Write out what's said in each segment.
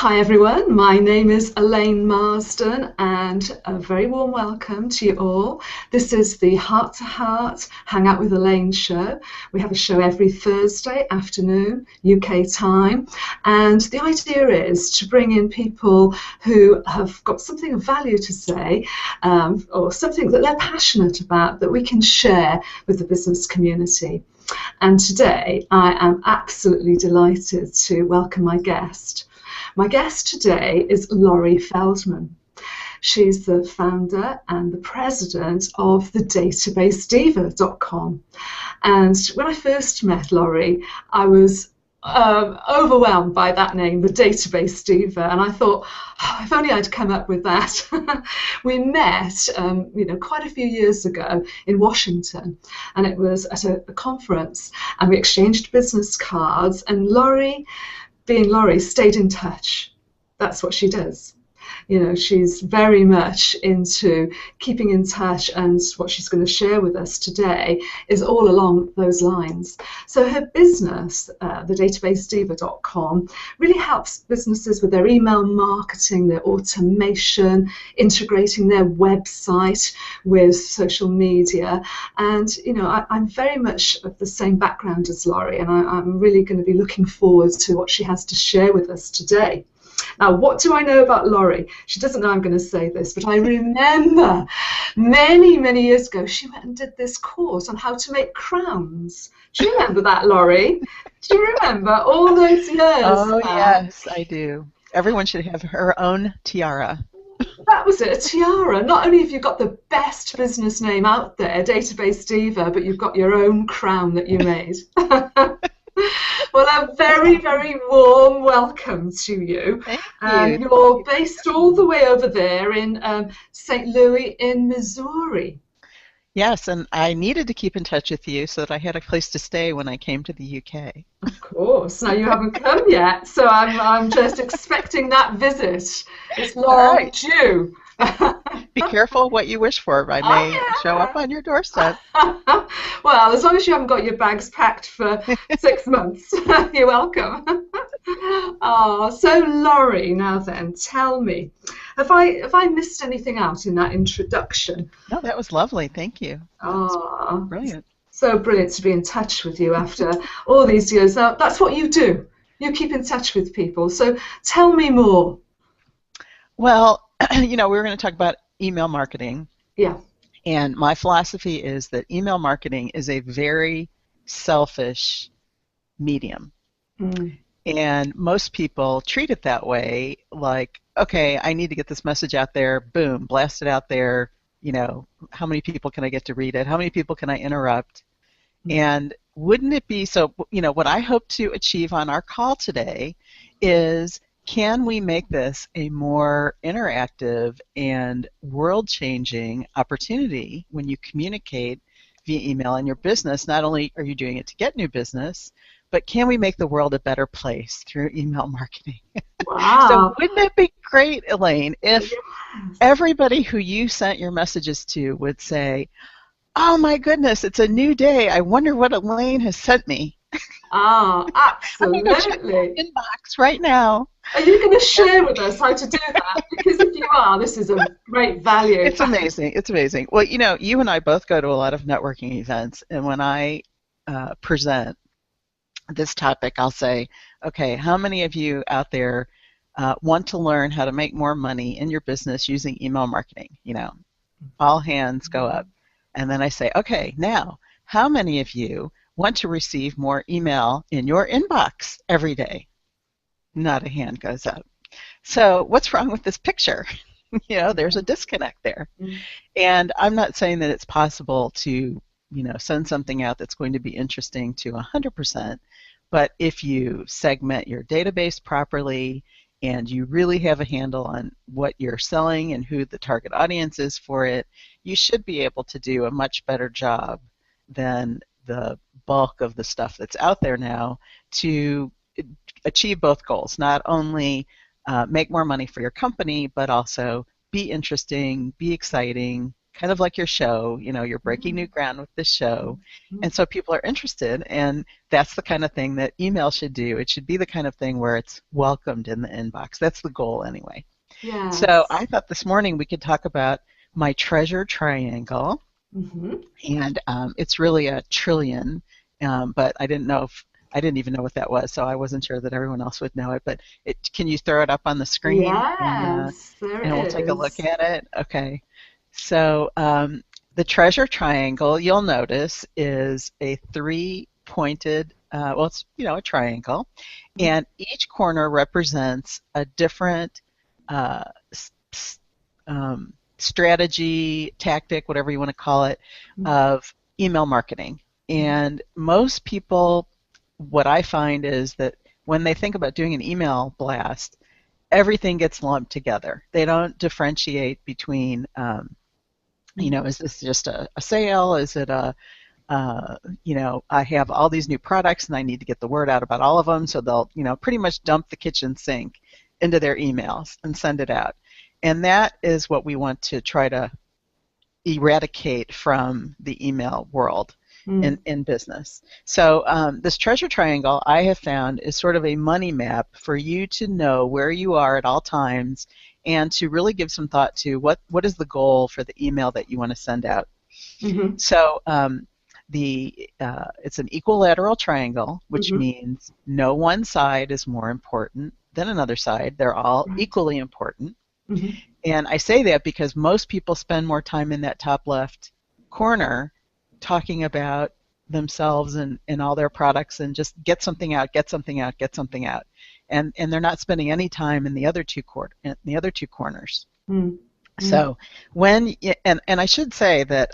Hi everyone, my name is Elene Marsden and a very warm welcome to you all. This is the Heart to Heart Hangout with Elene show. We have a show every Thursday afternoon, UK time, and the idea is to bring in people who have got something of value to say or something that they're passionate about that we can share with the business community. And today I am absolutely delighted to welcome my guest. My guest today is Laurie Feldman. She's the founder and the president of the databasedeva.com. And when I first met Laurie, I was overwhelmed by that name, the Database Diva, and I thought, oh, if only I'd come up with that. We met, quite a few years ago in Washington, and it was at a conference, and we exchanged business cards, and Laurie, being Laurie, stayed in touch. That's what she does. You know, she's very much into keeping in touch, and what she's going to share with us today is all along those lines. So her business, the databasedeva.com, really helps businesses with their email marketing, their automation, integrating their website with social media. And, you know, I'm very much of the same background as Laurie, and I'm really going to be looking forward to what she has to share with us today. Now, what do I know about Laurie? She doesn't know I'm going to say this, but I remember many, many years ago, she went and did this course on how to make crowns. Do you remember that, Laurie? Do you remember all those years? Oh, yes, I do. Everyone should have her own tiara. That was it, a tiara. Not only have you got the best business name out there, Database Diva, but you've got your own crown that you made. Well, a very, very warm welcome to you. Thank you. You're based all the way over there in St. Louis in Missouri. Yes, and I needed to keep in touch with you so that I had a place to stay when I came to the UK. Of course. Now, you haven't come yet, so I'm just expecting that visit. It's long due. Be careful what you wish for. I may show up on your doorstep. Well, as long as you haven't got your bags packed for 6 months, you're welcome. Oh, so Laurie, now then, tell me, have I missed anything out in that introduction? No, that was lovely. Thank you. Oh, brilliant. So brilliant to be in touch with you after all these years. Now, that's what you do. You keep in touch with people. So tell me more. Well, you know, we were going to talk about email marketing. Yeah. And my philosophy is that email marketing is a very selfish medium. Mm. And most people treat it that way, like, okay, I need to get this message out there, boom, blast it out there, you know, how many people can I get to read it? How many people can I interrupt? Mm. And wouldn't it be so, you know, what I hope to achieve on our call today is, can we make this a more interactive and world-changing opportunity when you communicate via email in your business? Not only are you doing it to get new business, but can we make the world a better place through email marketing? Wow. So wouldn't it be great, Elaine, if everybody who you sent your messages to would say, oh my goodness, it's a new day. I wonder what Elaine has sent me. Oh, absolutely. I'm going to check my inbox right now. Are you going to share with us how to do that? Because if you are, this is a great value. It's amazing. It's amazing. Well, you know, you and I both go to a lot of networking events, and when I present this topic, I'll say, okay, how many of you out there want to learn how to make more money in your business using email marketing? You know, all hands go up. And then I say, okay, now, how many of you want to receive more email in your inbox every day? Not a hand goes up. So what's wrong with this picture? You know, there's a disconnect there. Mm-hmm. And I'm not saying that it's possible to, you know, send something out that's going to be interesting to 100%, but if you segment your database properly and you really have a handle on what you're selling and who the target audience is for it, you should be able to do a much better job than the bulk of the stuff that's out there now to achieve both goals, not only make more money for your company, but also be interesting, be exciting, kind of like your show. You're breaking new Mm, ground with this show, mm. and so people are interested, and that's the kind of thing that email should do. It should be the kind of thing where it's welcomed in the inbox. That's the goal anyway. So Yes. I thought this morning we could talk about my treasure triangle, Hmm. and it's really a trillion, but I didn't even know what that was, so I wasn't sure that everyone else would know it. But can you throw it up on the screen, Yes, there and it we'll take a look is. at it? Okay. So the treasure triangle, you'll notice, is a three-pointed, well, it's a triangle, Mm, and each corner represents a different uh, strategy, tactic, whatever you want to call it, mm, of email marketing. mm, And most people, what I find is that when they think about doing an email blast, everything gets lumped together. They don't differentiate between, mm, is this just a sale? Is it I have all these new products and I need to get the word out about all of them. So they'll, pretty much dump the kitchen sink into their emails and send it out. And that is what we want to try to eradicate from the email world mm, in business. So this treasure triangle I have found is sort of a money map for you to know where you are at all times and to really give some thought to what is the goal for the email that you want to send out. mhm, So it's an equilateral triangle, which mhm. means no one side is more important than another side. They're all Right. equally important. Mhm, And I say that because most people spend more time in that top left corner talking about themselves and all their products and just get something out, get something out, get something out. And they're not spending any time in the other two corners. mm, mm. So and I should say that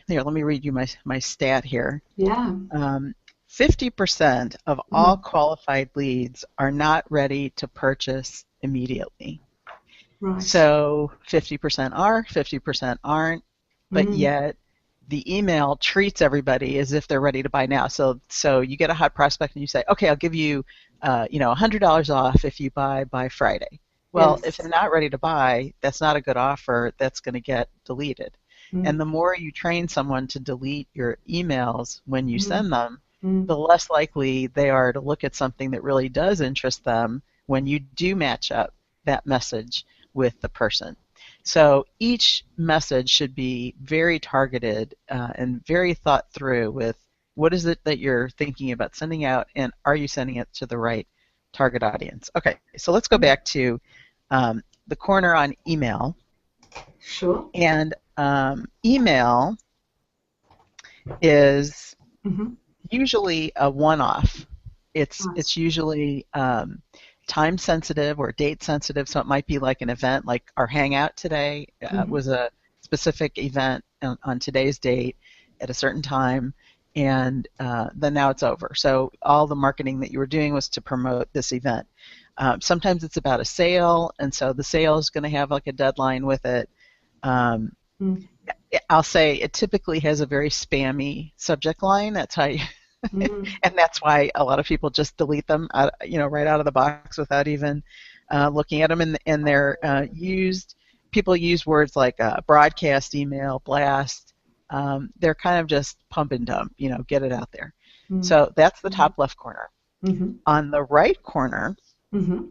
here, let me read you my stat here. Yeah. Um, 50% of all Mm, qualified leads are not ready to purchase immediately. right. So 50% are, 50% aren't, but Mm, yet the email treats everybody as if they're ready to buy now. So you get a hot prospect and you say, okay, I'll give you, $100 off if you buy by Friday. Well, if they're yes. not ready to buy, that's not a good offer. That's going to get deleted. And Mm, the more you train someone to delete your emails when you mm, send them, mm, the less likely they are to look at something that really does interest them when you do match up that message with the person. So each message should be very targeted and very thought through with what is it that you're thinking about sending out, and are you sending it to the right target audience? Okay, so let's go mm. back to the corner on email. Sure. And email is Mhm. usually a one-off. Right. It's usually time sensitive or date sensitive, so it might be like an event, like our Hangout today Mhm. was a specific event on today's date at a certain time, and then now it's over. So all the marketing that you were doing was to promote this event. Sometimes it's about a sale, and so the sale is going to have like a deadline with it. Um, Mm, I'll say it typically has a very spammy subject line. That's how you, mm, and that's why a lot of people just delete them, right out of the box without even looking at them. And they're used. People use words like broadcast, email, blast. They're kind of just pump and dump. Get it out there. mm, So that's the mm, top left corner. mhm, On the right corner, mhm.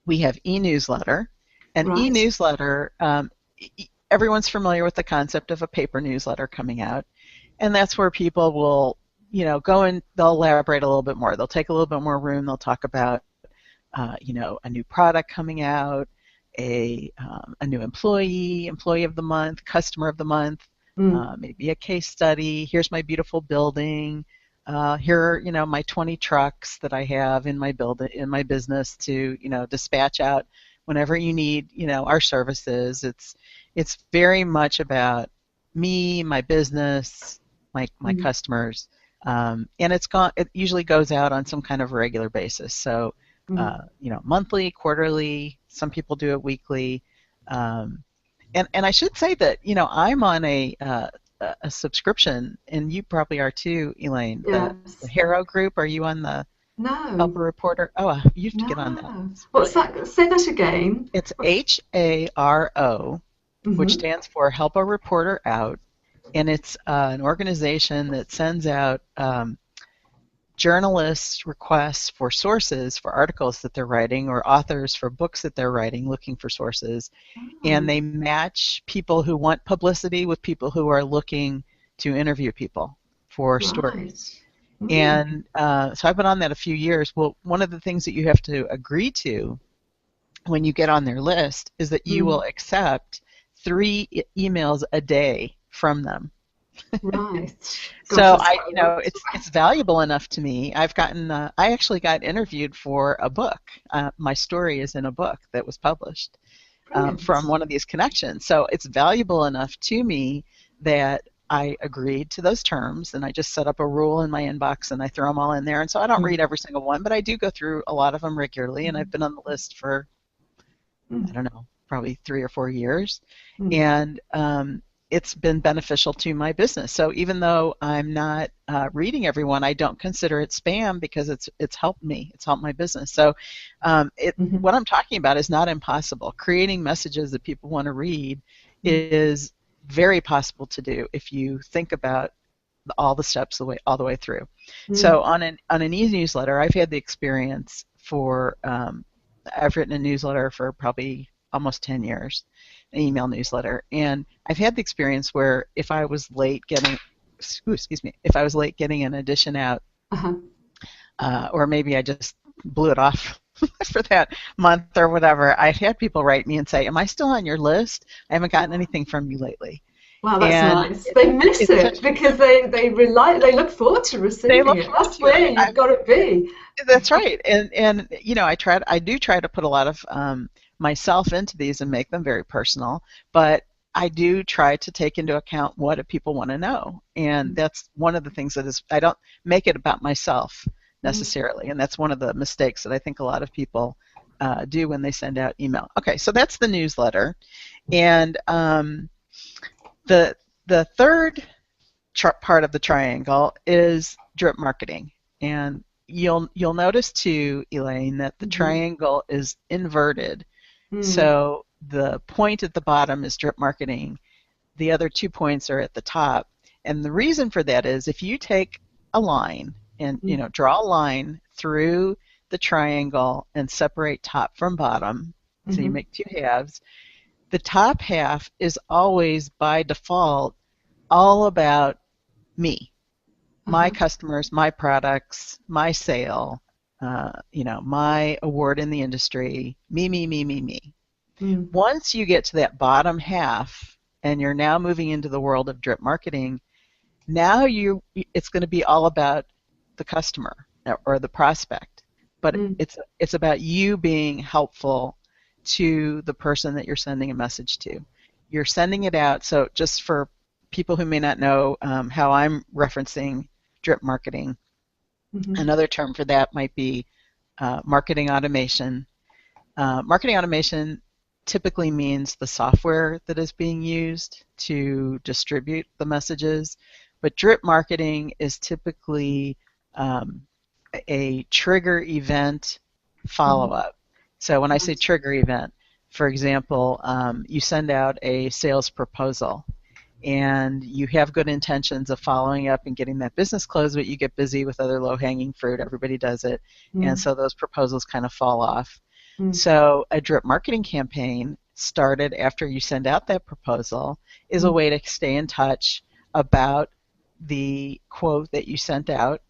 we have e-newsletter. And Right. e-newsletter, everyone's familiar with the concept of a paper newsletter coming out, and that's where people will, go and they'll elaborate a little bit more. They'll take a little bit more room. They'll talk about, a new product coming out, a new employee of the month, customer of the month, Mm, maybe a case study. Here's my beautiful building. Here are, my 20 trucks that I have in my business to, dispatch out whenever you need, our services. It's very much about me, my business, my mm, customers, and it usually goes out on some kind of regular basis. So mm. monthly, quarterly. Some people do it weekly. Um, and I should say that I'm on a subscription, and you probably are too, Elaine. The Yes. Haro group. Are you on the Help a No. Reporter? Oh, you have to get on that. No. It's What's really that? Say that again. it's What's Haro. which Mm-hmm. stands for Help a Reporter Out. And it's an organization that sends out journalists' requests for sources for articles that they're writing or authors for books that they're writing looking for sources. And Oh, they match people who want publicity with people who are looking to interview people for stories. right. Mm. And so I've been on that a few years. Well, one of the things that you have to agree to when you get on their list is that you will Mm. accept three emails a day from them. Right. Gosh, So that's quite a lot. it's valuable enough to me. I actually got interviewed for a book. My story is in a book that was published from Brilliant. one of these connections. So it's valuable enough to me that I agreed to those terms, and I just set up a rule in my inbox and I throw them all in there. And so I don't read Mm. every single one, but I do go through a lot of them regularly, and I've Mm. been on the list for, I Mm. don't know, probably 3 or 4 years. Mm. And it's been beneficial to my business. So even though I'm not reading everyone, I don't consider it spam because it's helped me. It's helped my business. So Mm-hmm. what I'm talking about is not impossible. Creating messages that people want to read Mm. is very possible to do if you think about all the steps all the way through. So Mm. on an e-newsletter, I've had the experience for I've written a newsletter for probably almost 10 years, an email newsletter, and I've had the experience where if I was late getting, excuse me, if I was late getting an edition out, Uh-huh. or maybe I just blew it off for that month or whatever, I've had people write me and say, "Am I still on your list? I haven't gotten anything from you lately." Wow, that's And nice. They miss it's such it because they look forward to they receiving look it. forward That's to it. where you've got to be. That's right, and you know, I do try to put a lot of myself into these and make them very personal, but I do try to take into account what do people want to know, and that's one of the things that is I don't make it about myself Mm. necessarily, and that's one of the mistakes that I think a lot of people do when they send out email. Okay, so that's the newsletter, and the the third part of the triangle is drip marketing. And you'll notice too, Elaine, that the Mm-hmm. triangle is inverted. Mm. So the point at the bottom is drip marketing. The other 2 points are at the top. And the reason for that is if you take a line and Mm. draw a line through the triangle and separate top from bottom, so you Mm-hmm. make two halves, the top half is always by default all about me, my Uh-huh. customers, my products, my sale, my award in the industry, me, me, me, me, me. Mm. Once you get to that bottom half and you're now moving into the world of drip marketing, now it's going to be all about the customer or the prospect, but Mm. it's about you being helpful to the person that you're sending a message to. You're sending it out. So just for people who may not know how I'm referencing drip marketing, Mm-hmm. another term for that might be marketing automation. Marketing automation typically means the software that is being used to distribute the messages, but drip marketing is typically um, a trigger event Mm-hmm. follow-up. So when I say Right. trigger event, for example, you send out a sales proposal and you have good intentions of following up and getting that business closed, but you get busy with other low-hanging fruit. Everybody does it, and Mm. so those proposals kind of fall off. Mm. So a drip marketing campaign started after you send out that proposal is a Mm. way to stay in touch about the quote that you sent out,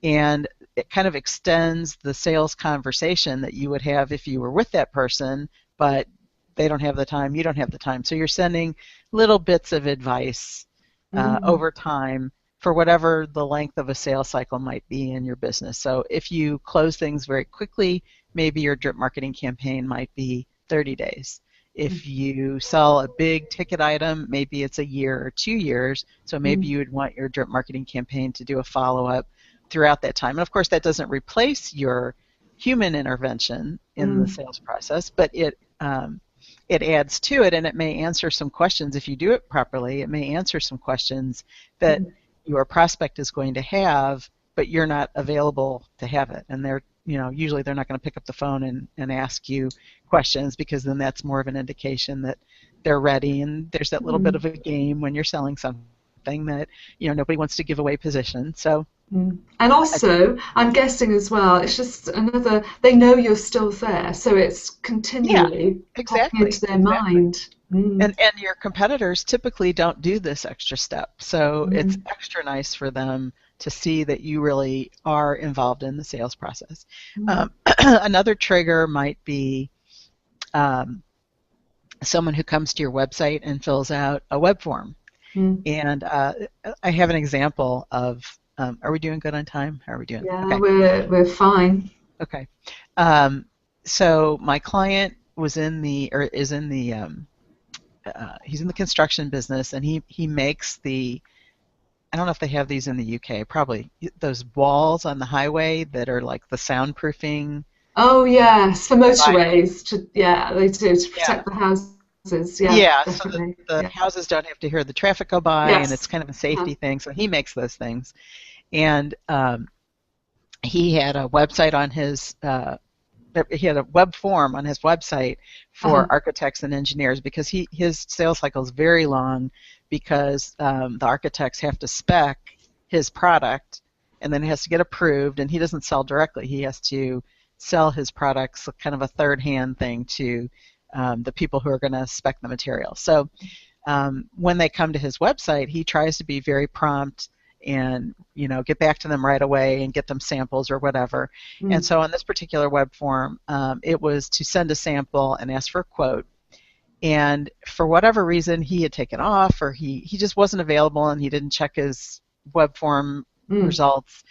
and it kind of extends the sales conversation that you would have if you were with that person, but they don't have the time, you don't have the time. So you're sending little bits of advice Mm. over time for whatever the length of a sales cycle might be in your business. So if you close things very quickly, maybe your drip marketing campaign might be 30 days. Mm. If you sell a big ticket item, maybe it's a year or 2 years. So maybe Mm. you would want your drip marketing campaign to do a follow up throughout that time. And of course, that doesn't replace your human intervention in the Mm. sales process, but it adds to it, and it may answer some questions if you do it properly. It may answer some questions that Mm. your prospect is going to have, but you're not available to have it. And they're, usually they're not going to pick up the phone and ask you questions because then that's more of an indication that they're ready. And there's that little bit Mm. of a game when you're selling something that, nobody wants to give away position. So, Mm. And I, also, I'm guessing as well, it's just another, they know you're still there, so it's yeah, continually popping exactly, into their exactly. mind. Mm. And your competitors typically don't do this extra step. So it's Mm. extra nice for them to see that you really are involved in the sales process. Mm. Another trigger might be um, someone who comes to your website and fills out a web form. Mm. And I have an example of, are we doing good on time? How are we doing? Yeah, Okay, we're fine. okay. Um, so my client was in the, or is in the, he's in the construction business, and he makes the, I don't know if they have these in the UK, probably those walls on the highway that are like the soundproofing Oh yes, for dividing. motorways to yeah, they do to Yeah, protect the houses. Yeah, yeah, so that definitely. the Yeah. houses don't have to hear the traffic go by, and it's Yes. kind of a Uh-huh. safety thing. So he makes those things, and he had a website on his he had a web form on his website Uh-huh. for architects and engineers, because his sales cycle is very long, because the architects have to spec his product, and then it has to get approved, and he doesn't sell directly. He has to sell his products, kind of a third hand thing, to the people who are going to spec the material. So when they come to his website, he tries to be very prompt and get back to them right away and get them samples or whatever. And Mm. so on this particular web form, it was to send a sample and ask for a quote. And for whatever reason, he had taken off, or he just wasn't available, and he didn't check his web form Mm. results.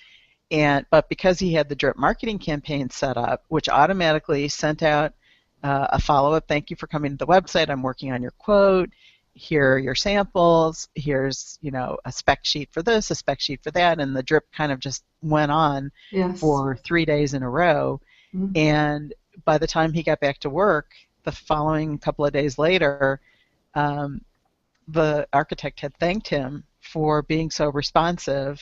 But because he had the drip marketing campaign set up, which automatically sent out a follow-up, thank you for coming to the website, I'm working on your quote, here are your samples, here's a spec sheet for this, a spec sheet for that, and the drip kind of just went on Yes. for 3 days in a row. Mm. And by the time he got back to work the following couple of days later, um, the architect had thanked him for being so responsive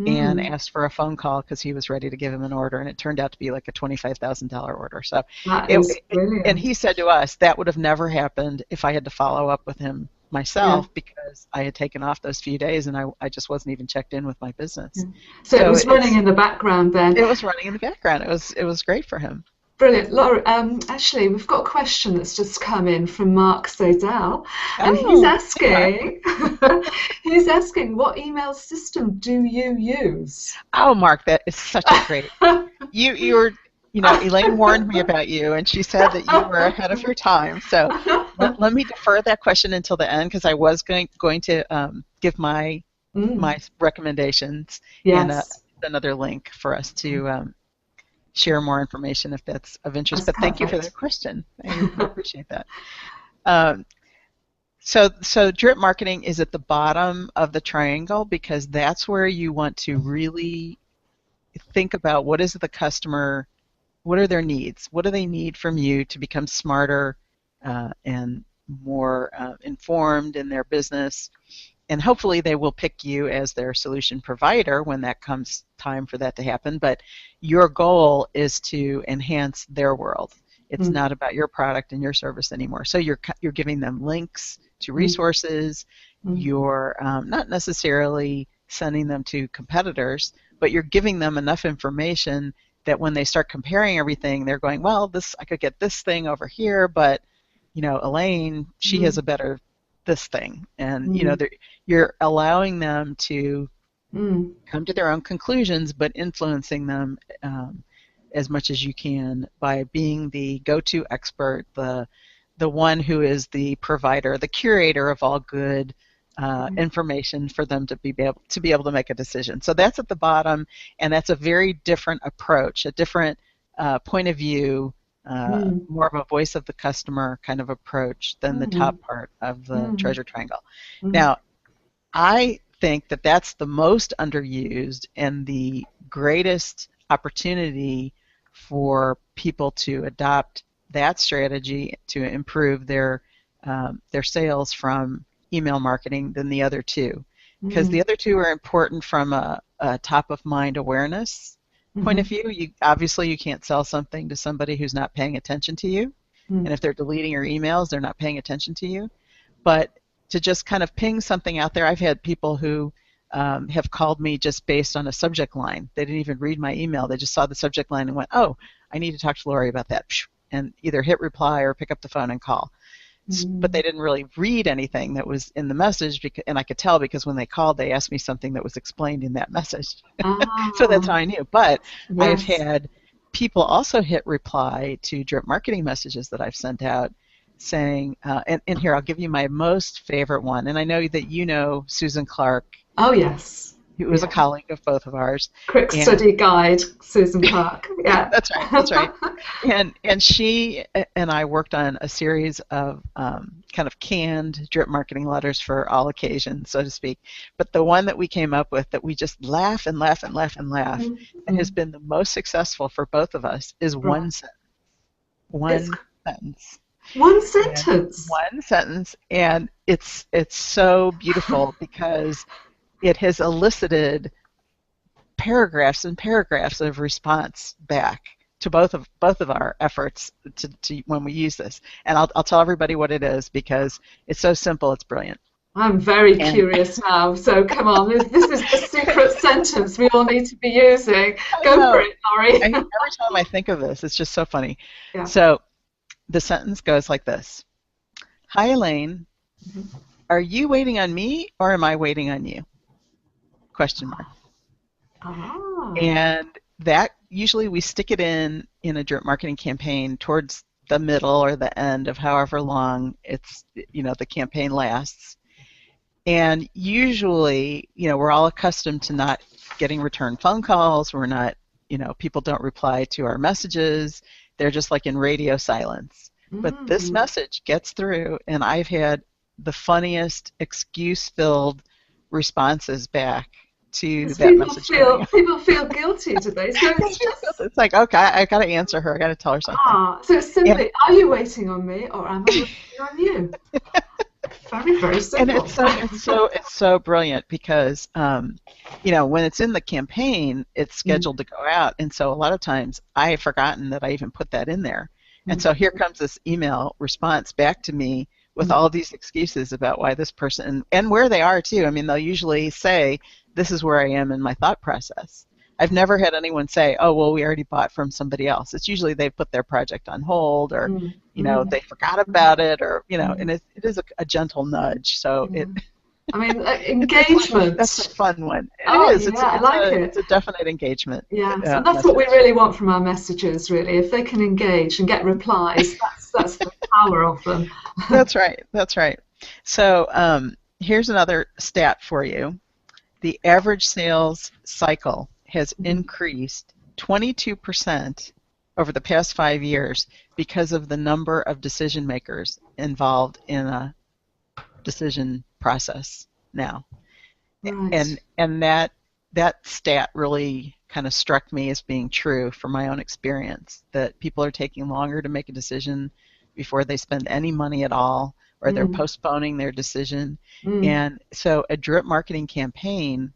and Mm. asked for a phone call because he was ready to give him an order, and it turned out to be like a $25,000 order. So That it, is and brilliant. he said to us that would have never happened if I had to follow up with him Yeah. myself, because I had taken off those few days, and I just wasn't even checked in with my Yeah. business. So it So was running in the background then. it was running in the background. It was great for him. Brilliant. Laura, actually, we've got a question that's just come in from Mark Sodell, and he's Oh, hey Mark. asking, he's asking, what email system do you use? Oh, Mark, that is such a great. You were, Elaine warned me about you, and she said that you were ahead of your time. So let me defer that question until the end, because I was going to give my Mm, recommendations, and yes, another link for us to share more information if that's of interest. that's But thank you for that perfect. question. I appreciate that. Um, so drip marketing is at the bottom of the triangle, because that's where you want to really think about what is the customer, what are their needs, what do they need from you to become smarter and more informed in their business, and hopefully they will pick you as their solution provider when that comes time for that to happen. But your goal is to enhance their world. It's Mm, not about your product and your service anymore. So you're giving them links to mm, resources. mm, You're not necessarily sending them to competitors, but you're giving them enough information that when they start comparing everything, they're going, well, this, I could get this thing over here, but Elaine, she has mm, a better this thing, and mm, you're allowing them to mm, come to their own conclusions, but influencing them as much as you can by being the go-to expert, the one who is the provider, the curator of all good mm, information for them to be able to make a decision. So that's at the bottom, and that's a very different approach, a different point of view, mm, more of a voice of the customer kind of approach than the mm, top part of the mm, treasure triangle. mm, Now, I think that that's the most underused and the greatest opportunity for people to adopt that strategy to improve their sales from email marketing than the other two, because the mm, other two are important from a top of mind awareness point of mhm, view. You can't sell something to somebody who's not paying attention to you, mm, and if they're deleting your emails, they're not paying attention to you. But to just kind of ping something out there, I've had people who have called me just based on a subject line. They didn't even read my email. They just saw the subject line and went, oh, I need to talk to Lori about that. And either hit reply or pick up the phone and call. But they didn't really read anything that was in the message, and I could tell because when they called, they asked me something that was explained in that message. So that's how I knew. But I've had people also hit reply to drip marketing messages that I've sent out saying, and here, I'll give you my most favorite one. And I know that you know Susan Clark. Oh, yes. Who was a colleague of both of ours. Quick study guide, Susan Clark. Yeah. That's right. That's right. And she and I worked on a series of kind of canned drip marketing letters for all occasions, so to speak. But the one that we came up with that we just laugh and laugh and laugh and laugh and has been the most successful for both of us is one sentence. One sentence. One sentence. One sentence. And it's so beautiful because it has elicited paragraphs and paragraphs of response back to both of our efforts to when we use this. And I'll tell everybody what it is because it's so simple, it's brilliant. I'm very curious now, so come on, this is the secret sentence we all need to be using. Go for it, Lori. Every time I think of this, it's just so funny. Yeah. So the sentence goes like this. Hi, Elaine. Are you waiting on me or am I waiting on you? Question mark. And that usually we stick it in a drip marketing campaign towards the middle or the end of however long it's the campaign lasts. And usually, we're all accustomed to not getting return phone calls. We're not, people don't reply to our messages. They're just like in radio silence. But this message gets through, and I've had the funniest excuse-filled responses back to that message. People feel guilty today. So it's like, okay, I got to answer her. I got to tell her something. So it's simply, are you waiting on me or am I waiting on you? Very, very simple. And it's so brilliant because, when it's in the campaign, it's scheduled to go out. And so a lot of times I have forgotten that I even put that in there. And so here comes this email response back to me with all these excuses about why this person, and where they are too. I mean, they'll usually say, this is where I am in my thought process. I've never had anyone say, oh, well, we already bought from somebody else. It's usually they put their project on hold or, they forgot about it or, and it is a gentle nudge. So engagement. That's a fun one. It is. I like it. It's a definite engagement. Yeah, and that's what we really want from our messages, really. If they can engage and get replies, that's the power of them. That's right. That's right. So here's another stat for you. The average sales cycle has increased 22% over the past 5 years because of the number of decision makers involved in a decision process now. Right. And that stat really kind of struck me as being true from my own experience, that people are taking longer to make a decision before they spend any money at all, or they're postponing their decision. And so a drip marketing campaign,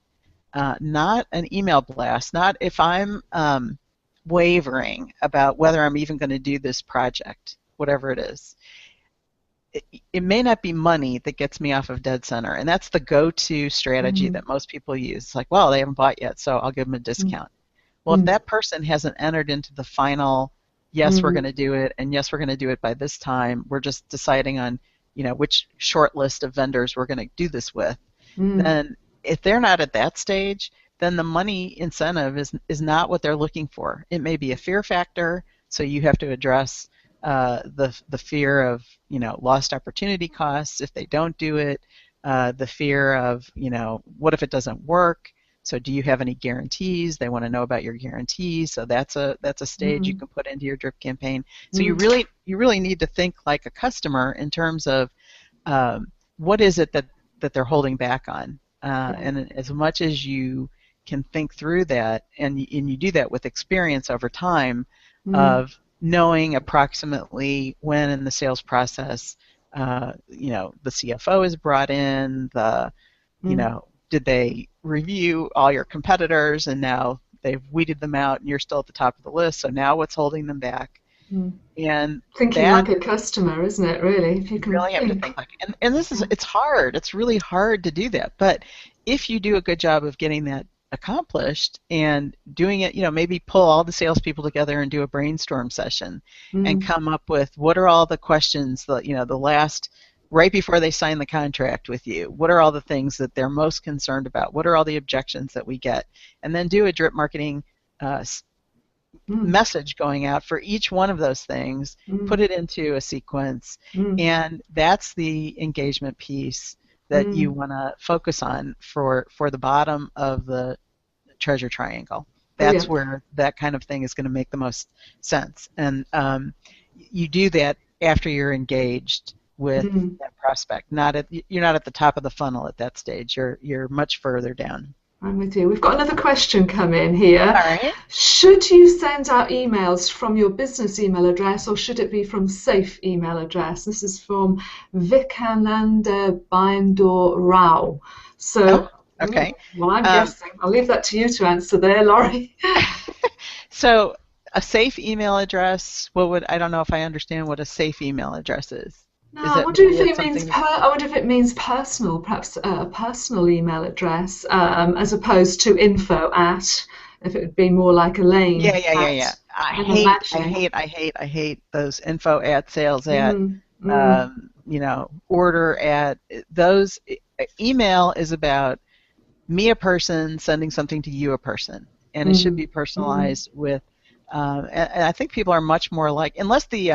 not an email blast, not if I'm wavering about whether I'm even going to do this project, whatever it is. It may not be money that gets me off of dead center, and that's the go-to strategy that most people use. It's like, well, they haven't bought yet, so I'll give them a discount. Well, if that person hasn't entered into the final, yes, we're going to do it, and yes, we're going to do it by this time, we're just deciding on, which short list of vendors we're going to do this with, then if they're not at that stage, then the money incentive is not what they're looking for. It may be a fear factor, so you have to address the fear of lost opportunity costs if they don't do it, the fear of what if it doesn't work. So do you have any guarantees? They want to know about your guarantees. So that's a stage you can put into your drip campaign. So you really need to think like a customer in terms of what is it that they're holding back on. And as much as you can think through that, and you do that with experience over time of knowing approximately when in the sales process, the CFO is brought in, did they review all your competitors and now they've weeded them out and you're still at the top of the list, so now what's holding them back? Mm. And Thinking that like a customer, isn't it, really? If you you can really have to think. think like, and this is, it's hard. It's really hard to do that. But if you do a good job of getting that accomplished and doing it, maybe pull all the salespeople together and do a brainstorm session and Mm, come up with what are all the questions that, the last, right before they sign the contract with you, what are all the things that they're most concerned about? What are all the objections that we get? And then do a drip marketing uh, mm, message going out for each one of those things, put mm, it into a sequence, mm, and that's the engagement piece that you mm. want to focus on for the bottom of the treasure triangle. That's Brilliant. where that kind of thing is going to make the most sense. And you do that after you're engaged with Mm. that prospect. You're not at the top of the funnel at that stage. You're much further down. I'm with you. We've got another question come in here. All right. Should you send out emails from your business email address or should it be from safe email address? This is from Vikananda Bindor Rao. Oh, So, okay. well, I'm Um, guessing. I'll leave that to you to answer there, Laurie. So a safe email address, I don't know if I understand what a safe email address is. No, Is I that wonder maybe if it's it means something that, I wonder if it means personal, perhaps a personal email address, as opposed to info at. If it would be more like yeah, Elaine yeah, yeah, yeah. at. I'm imagining. I hate those info at sales at, Mm, mm, order at those. Email is about me a person sending something to you a person, and it should mm, be mm, personalized with. And I think people are much more like, unless the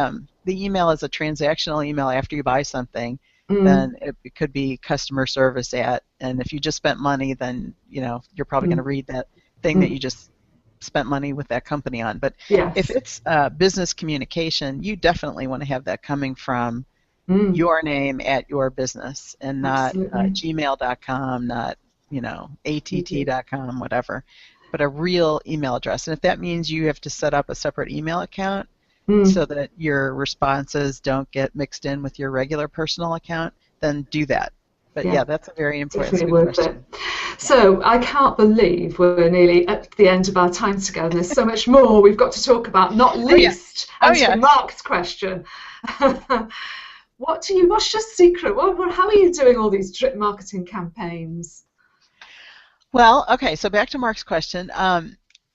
email is a transactional email after you buy something, mm, then it could be customer service at, and if you just spent money, then you're probably going to mm, read that thing that mm. you just spent money with that company on. But if Yes, it's business communication, you definitely want to have that coming from mm, your name at your business and not absolutely. gmail.com, not Mhm. att.com, whatever, but a real email address. And if that means you have to set up a separate email account so Mm, that your responses don't get mixed in with your regular personal account, then do that. But yeah, yeah, that's a very important, that's a definitely good worth it. question. Yeah. So I can't believe we're nearly at the end of our time together. And there's so much more we've got to talk about, not Oh yeah. least Oh answering yes. Mark's question. What's your secret? How are you doing all these drip marketing campaigns? Well, okay, so back to Mark's question.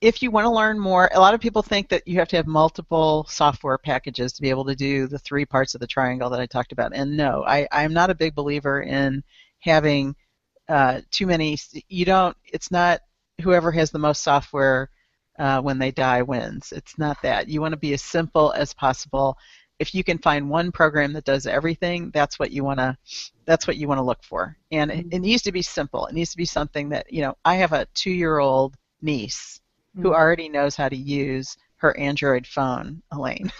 If you want to learn more, a lot of people think that you have to have multiple software packages to be able to do the three parts of the triangle that I talked about. And no, I'm not a big believer in having too many. It's not whoever has the most software when they die wins. It's not that. You want to be as simple as possible. If you can find one program that does everything, that's what you want to look for. And it Mm, needs to be simple. It needs to be something that, I have a 2-year-old niece who mm. already knows how to use her Android phone, Elaine.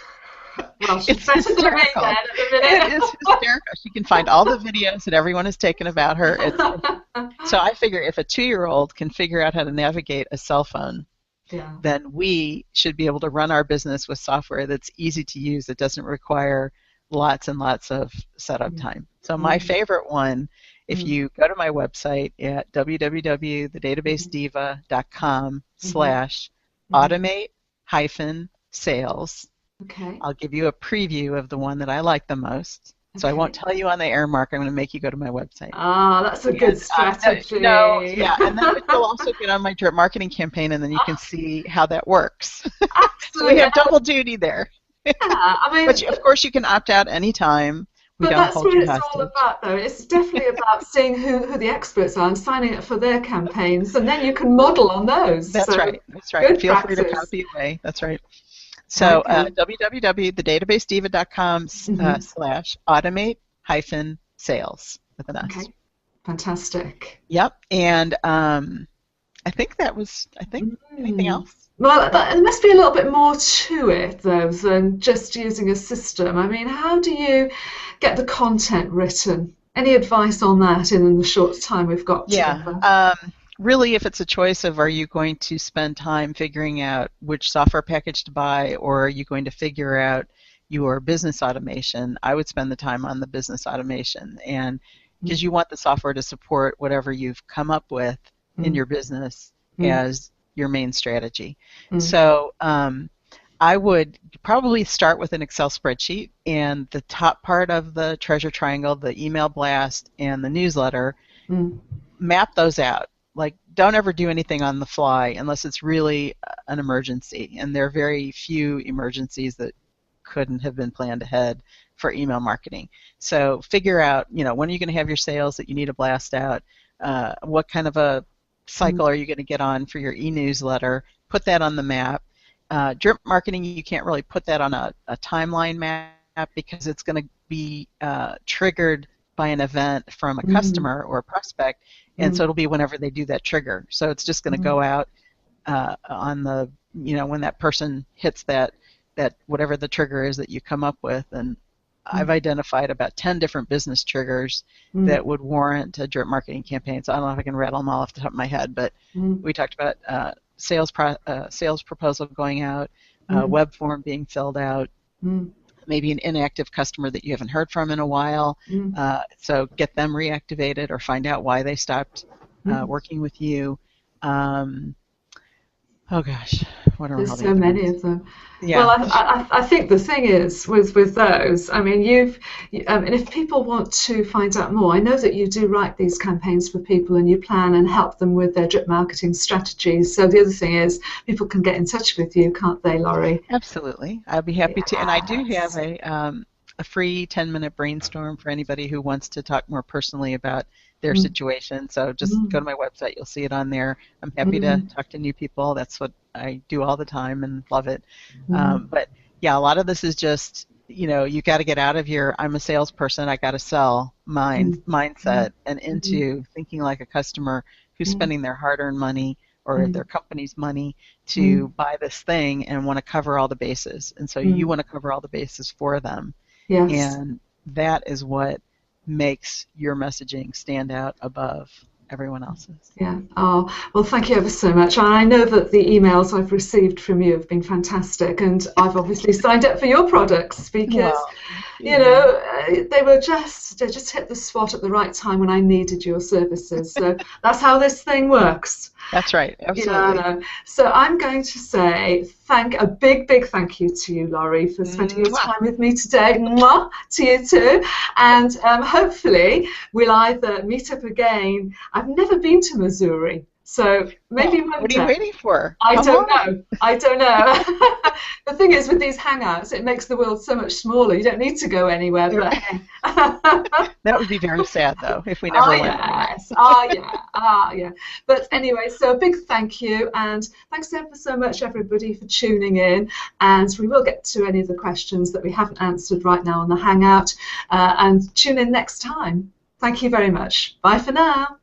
Well, she's It's better than me then hysterical. at the It minute. is hysterical. She can find all the videos that everyone has taken about her. So I figure if a 2-year-old can figure out how to navigate a cell phone, Yeah. then we should be able to run our business with software that's easy to use, that doesn't require lots and lots of setup Mm, time. So my mm, favorite one, if mm, you go to my website at mhm, www.thedatabasedeva.com mhm, slash mhm. automate hyphen sales, Okay. I'll give you a preview of the one that I like the most. So I won't Okay. tell you on the air, Mark. I'm going to make you go to my website. Ah, that's a good And no, strategy. yeah, and then but you'll also get on my drip marketing campaign, and then you can see how that works. So we Absolutely. have double duty there. Yeah, I But mean, of course, you can opt out anytime. We but don't that's hold what you it's all hostage. about, though. It's definitely about seeing who the experts are and signing up for their campaigns, and then you can model on those. That's So right. That's right. good Feel free to practice. copy away. That's right. So Okay. www.thedatabasedeva.com Hmm. slash automate hyphen sales with an S. Okay. Fantastic. Yep. And I think anything Mm. else? Well, there must be a little bit more to it, though, than just using a system. I mean, how do you get the content written? Any advice on that in the short time we've got Yeah. together? Really, if it's a choice of are you going to spend time figuring out which software package to buy, or are you going to figure out your business automation, I would spend the time on the business automation. And because Mm, you want the software to support whatever you've come up with in mm, your business mm, as your main strategy. mm, So I would probably start with an Excel spreadsheet, and the top part of the treasure triangle, the email blast and the newsletter, Mm. map those out. Like, don't ever do anything on the fly unless it's really an emergency, and there are very few emergencies that couldn't have been planned ahead for email marketing. So figure out, when are you going to have your sales that you need to blast out? What kind of a cycle are you going to get on for your e-newsletter? Put that on the map. Drip marketing, you can't really put that on a timeline map because it's going to be triggered by an event from a customer or a prospect, and so it'll be whenever they do that trigger. So it's just going to go out on the, when that person hits that whatever the trigger is that you come up with. And I've identified about 10 different business triggers that would warrant a drip marketing campaign. So I don't know if I can rattle them all off the top of my head, but we talked about sales proposal going out, web form being filled out, maybe an inactive customer that you haven't heard from in a while. So get them reactivated or find out why they stopped working with you. Oh gosh, what are all There's the so other many ones? of them. Yeah. Well, I think the thing is with those, I mean, and if people want to find out more, I know that you do write these campaigns for people and you plan and help them with their drip marketing strategies. So the other thing is people can get in touch with you, can't they, Laurie? Absolutely. I'd be happy to. And I do have Yes. a free 10-minute brainstorm for anybody who wants to talk more personally about their Mm, situation. So just go to mm, my website. You'll see it on there. I'm happy to mm, talk to new people. That's what I do all the time and love it. mm, But yeah, a lot of this is just, you got to get out of your I'm a salesperson, I got to sell mm, mm, mindset and mm, into thinking like a customer who's mm, spending their hard-earned money or their mm, company's money to mm, buy this thing and want to cover all the bases. And so you mm. want to cover all the bases for them. Yes. And that is what makes your messaging stand out above everyone else's. Yeah. Oh, well, thank you ever so much. And I know that the emails I've received from you have been fantastic, and I've obviously signed up for your products because, Well, thank you. they just hit the spot at the right time when I needed your services. So that's how this thing works. That's right. Yeah, I Absolutely. know. So I'm going to say a big, big thank you to you, Laurie, for spending your Mwah. time with me today. Mwah, to you too. And hopefully we'll either meet up again. I've never been to Missouri, so maybe Well, one what are you day. waiting for? I Come don't on. know. I don't know. The thing is, with these hangouts, it makes the world so much smaller. You don't need to go anywhere. But hey. That would be very sad, though, if we Oh never went anywhere. yes, oh yeah, ah yeah. But anyway, so a big thank you, and thanks ever so much, everybody, for tuning in. And we will get to any of the questions that we haven't answered right now on the Hangout, and tune in next time. Thank you very much. Bye for now.